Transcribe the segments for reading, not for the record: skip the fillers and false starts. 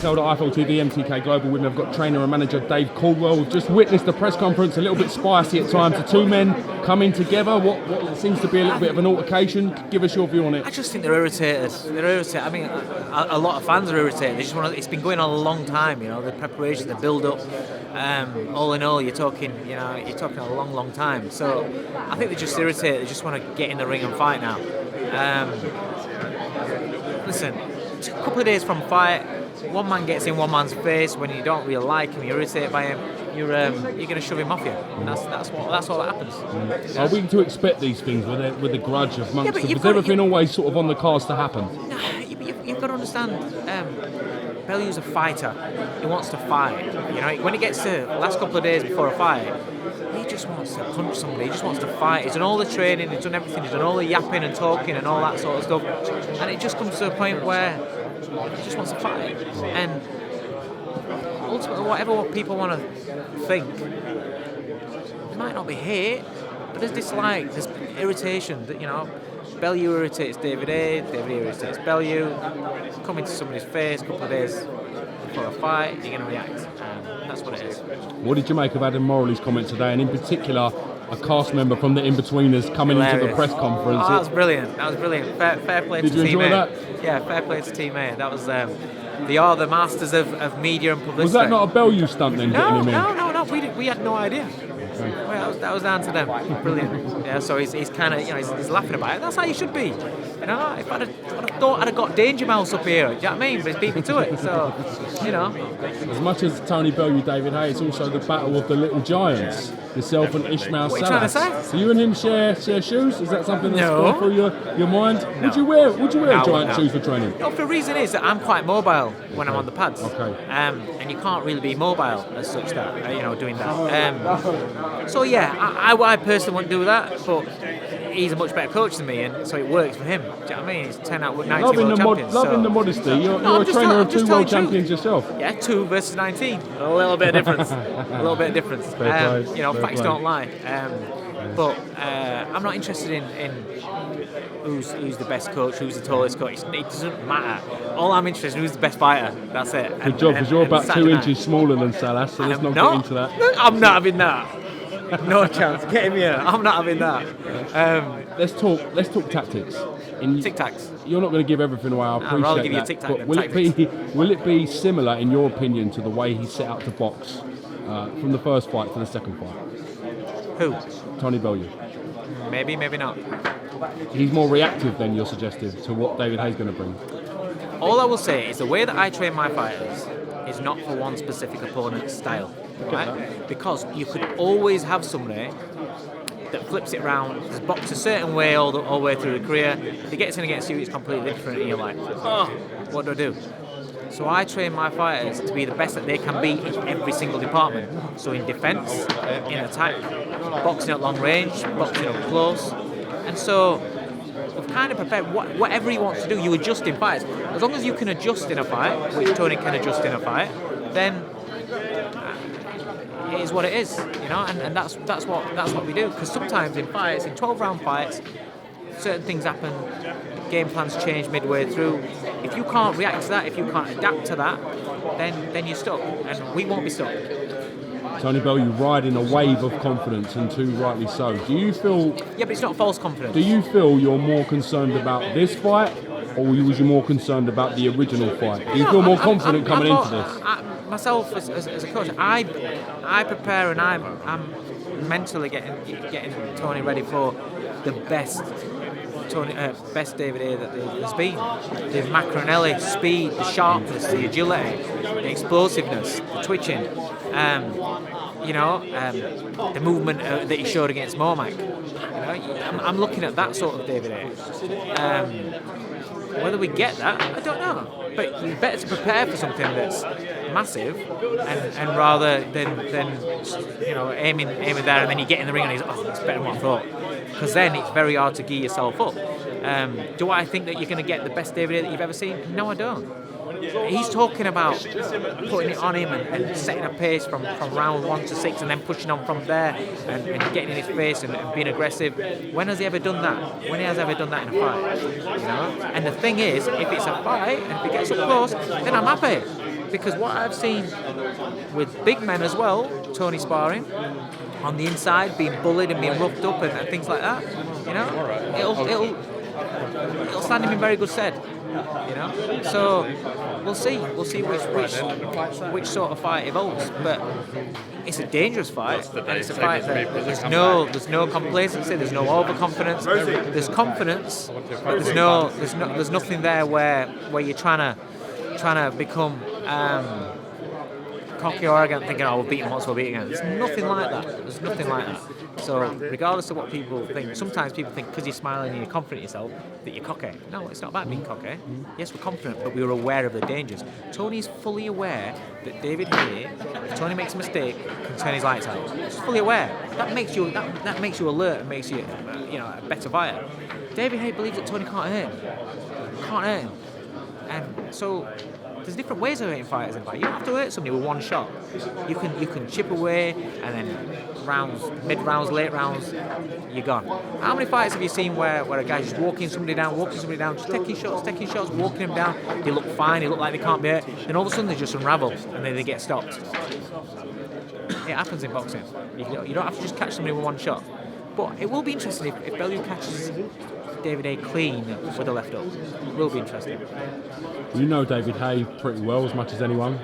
tell that IFLTV MTK Global with me. I've got trainer and manager Dave Coldwell. We've just witnessed the press conference, a little bit spicy at times. The two men coming together. What seems to be a little bit of an altercation. Give us your view on it. I just think they're irritated. I mean, a lot of fans are irritated. They just want. It's been going on a long time. You know, the preparation, the build-up. All in all, you're talking a long, long time. So I think they're just irritated. They just want to get in the ring and fight now. Listen, a couple of days from fight, one man gets in one man's face when you don't really like him, you're irritated by him, you're going to shove him off you. That's all that happens. Are we to expect these things with a grudge amongst them? Is everything always sort of on the cards to happen? You've got to understand, Bellew's a fighter. He wants to fight. You know, when he gets to the last couple of days before a fight, he just wants to punch somebody. He just wants to fight. He's done all the training. He's done everything. He's done all the yapping and talking and all that sort of stuff. And it just comes to a point where he just wants to fight. And ultimately, whatever people want to think, it might not be hate, but there's dislike, there's irritation. That, you know, Bellew irritates David Haye, David irritates Bellew. Coming to somebody's face a couple of days before a fight, you're going to react. That's what it is. What did you make of Adam Morley's comment today, and in particular, a cast member from the In-Betweeners coming into the press conference? Oh, that was brilliant. Fair play to Team A. Did you enjoy that? Yeah, fair play to Team A. That was. They are the masters of media and publicity. Was that not a Bellew stunt then? No. We had no idea. Okay. Well, that was down to them. Brilliant. Yeah. So he's kind of, you know, he's laughing about it. That's how you should be. You know, if I'd have thought I'd have got Danger Mouse up here. Do you know what I mean? But he's beat me to it. So, you know. As much as Tony Bellew, David Haye, it's also the battle of the little giants. Yourself and Ishmael Salas. What are you trying to say? So you and him share shoes? Is that something that's gone through your mind? No. Would you wear giant shoes for training? No, the reason is that I'm quite mobile when I'm on the pads. Okay. And you can't really be mobile as such that, doing that. So yeah, I personally wouldn't do that, but he's a much better coach than me, and so it works for him. Do you know what I mean? He's 10 out of 19 world champions. Loving the modesty. You're a trainer of 2 world champions yourself. Yeah, 2 versus 19. A little bit of difference. Facts don't lie. But I'm not interested in who's the best coach, who's the tallest coach. It doesn't matter. All I'm interested in is who's the best fighter. That's it. Good job, because you're about 2 inches smaller than Salas, so let's not get into that. I'm not having that. No chance. Get him here. I'm not having that. Let's talk tactics. Tic-tacs. You're not going to give everything away. I appreciate I'd rather give that. You a tic-tac but will it be similar, in your opinion, to the way he set out to box from the first fight to the second fight? Who? Tony Bellew. Maybe not. He's more reactive than you're suggesting to what David Haye's going to bring. All I will say is the way that I train my fighters is not for one specific opponent's style, right? Because you could always have somebody that flips it around, has boxed a certain way all the way through the career. If he gets in against you, it's completely different, and you're like, oh, what do I do? So I train my fighters to be the best that they can be in every single department. So in defence, in attack, boxing at long range, boxing up close. And so we've kind of prepared whatever he wants to do, you adjust in fights. As long as you can adjust in a fight, which Tony can adjust in a fight, then it is what it is, you know, and that's what we do. Because sometimes in fights, in 12-round fights, certain things happen, game plans change midway through. If you can't react to that, if you can't adapt to that, then you're stuck, and we won't be stuck. Tony Bellew riding a wave of confidence, and too rightly so. Do you feel? Yeah, but it's not false confidence. Do you feel you're more concerned about this fight, or was you more concerned about the original fight? Do you feel more confident coming into this? Myself as a coach, I prepare, and I'm mentally getting Tony ready for the best David Haye that there's been. The Macronelli speed, the sharpness, the agility, the explosiveness, the twitching, the movement that he showed against Momac. I'm looking at that sort of David Haye. Whether we get that, I don't know. But it's better to prepare for something that's massive, and rather than aiming there and then you get in the ring and it's better than what I thought. Because then it's very hard to gear yourself up. Do I think that you're going to get the best David Haye that you've ever seen? No, I don't. He's talking about putting it on him and setting a pace from round 1 to 6 and then pushing on from there and getting in his face and being aggressive. When has he ever done that? When has he ever done that in a fight? And the thing is, if it's a fight and if it gets up close, then I'm happy. Because what I've seen with big men as well, Tony sparring, on the inside, being bullied and being roughed up and things like that, you know, it'll stand him in very good stead, you know. So we'll see which sort of fight evolves, but it's a dangerous fight, and it's a fight that there's no complacency, there's no overconfidence, there's confidence, but there's nothing there where you're trying to become cocky or arrogant, thinking, oh, we'll beat him once, we'll beat him again. There's nothing like that. There's nothing like that. So regardless of what people think, sometimes people think because you're smiling and you're confident in yourself that you're cocky. No, it's not about being cocky. Yes, we're confident, but we're aware of the dangers. Tony's fully aware that David Haye, if Tony makes a mistake, can turn his lights out. He's fully aware. That makes you alert and makes you a better fighter. David Haye believes that Tony can't hurt him. And so there's different ways of hurting fighters in fight. You don't have to hurt somebody with one shot. You can chip away, and then rounds, mid rounds, late rounds, you're gone. How many fights have you seen where a guy's just walking somebody down, just taking shots, walking him down? They look fine, they look like they can't be hurt, then all of a sudden they just unravel and then they get stopped. It happens in boxing. You don't have to just catch somebody with one shot. But it will be interesting if Bellew catches David Haye clean with the left hook. It will be interesting. You know David Haye pretty well, as much as anyone.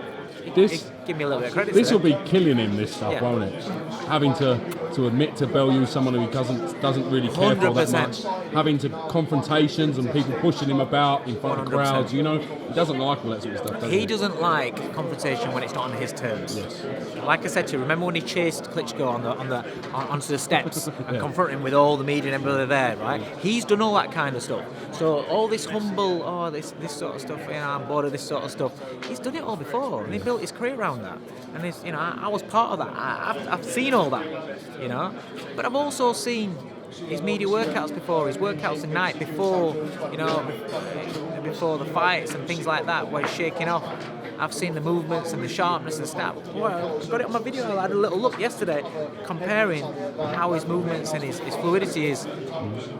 Give me a little bit of credit. This will be killing him, this stuff, won't it? Having to admit to Bellew, someone who doesn't really care for that much. Having to confrontations and people pushing him about in front of crowds. You know, he doesn't like all that sort of stuff, does he? He doesn't like confrontation when it's not on his terms. Yes. Like I said to you, remember when he chased Klitschko onto the steps and confronted him with all the media and everybody there, right? He's done all that kind of stuff. So all this humble, this sort of stuff, I'm bored of this sort of stuff. He's done it all before, and he built his career around that. And I was part of that. I've seen all that, But I've also seen his media workouts before, his workouts the night before, before the fights and things like that, where he's shaking off. I've seen the movements and the sharpness and the snap. Well, I've got it on my video. I had a little look yesterday comparing how his movements and his fluidity is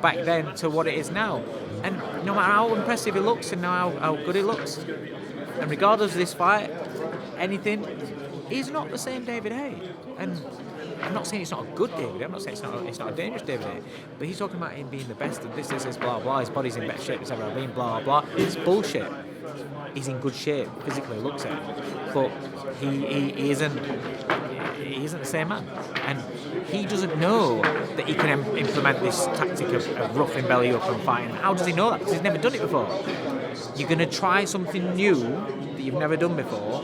back then to what it is now. And no matter how impressive he looks and how good he looks, and regardless of this fight, anything, he's not the same David Haye. And I'm not saying it's not a good David Haye, I'm not saying it's not a dangerous David Haye, but he's talking about him being the best of this, blah, blah, his body's in better shape than ever been, blah, blah. It's bullshit. He's in good shape, physically looks it, but he isn't the same man. And he doesn't know that he can implement this tactic of roughing Bellew up and fighting. How does he know that? Because he's never done it before. You're going to try something new that you've never done before,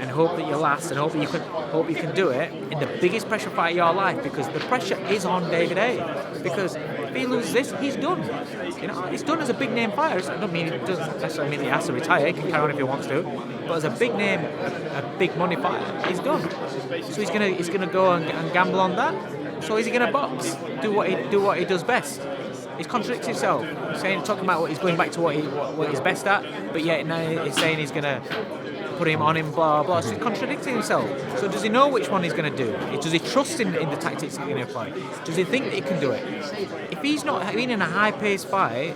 and hope that you last, and hope you can do it in the biggest pressure fight of your life, because the pressure is on David Haye. Because if he loses this, he's done. He's done as a big name fighter. It doesn't necessarily mean he has to retire. He can carry on if he wants to. But as a big name, a big money fighter, he's done. So he's gonna go and gamble on that. So is he gonna box? Do what he does best? He's contradicts himself, talking about what he's going back to what he's best at, but yet now he's saying he's gonna put him on him, blah blah. So he's contradicting himself. So does he know which one he's going to do? Does he trust in the tactics he's going to apply? Does he think that he can do it? If he's not been in a high-paced fight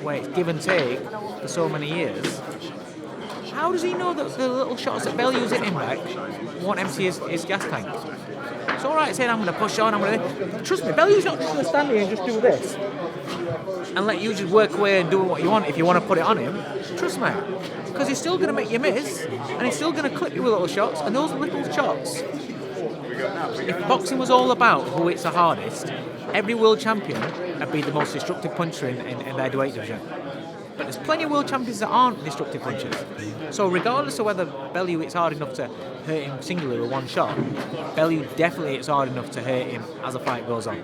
where it's give and take for so many years, how does he know that the little shots that Bellew's hitting him back won't empty his gas tank? It's all right saying I'm going to push on. Trust me, Bellew's not just going to stand here and just do this and let you just work away and do what you want if you want to put it on him. Trust me. Because he's still going to make you miss, and he's still going to clip you with little shots, and those little shots, if boxing was all about who hits the hardest, every world champion would be the most destructive puncher in their weight division. But there's plenty of world champions that aren't destructive punchers. So regardless of whether Bellew hits hard enough to hurt him singularly with one shot, Bellew definitely hits hard enough to hurt him as the fight goes on.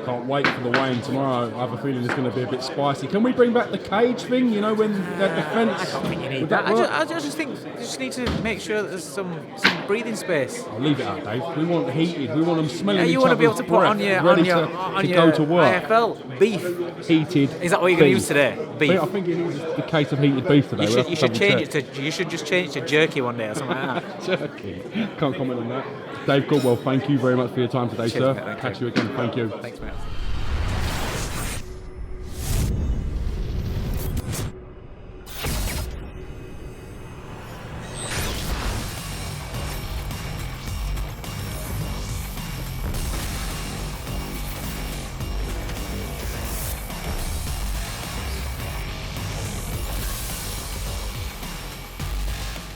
Can't wait for the weigh-in tomorrow. I have a feeling it's going to be a bit spicy. Can we bring back the cage thing? When that defence. I don't think you need that. I just think you just need to make sure that there's some breathing space. I'll leave it out, Dave. We want heated. We want them smelling each you want to be able to put on your to go to work. AFL beef. Heated. Is that what you're going to use today? Beef. I think it is the case of heated beef today. You should change it to. You should just change it to jerky one day or something like that. Jerky. Can't comment on that. Dave Coldwell, thank you very much for your time today, sir. Mate, Catch you again. Thank you. Thanks, mate.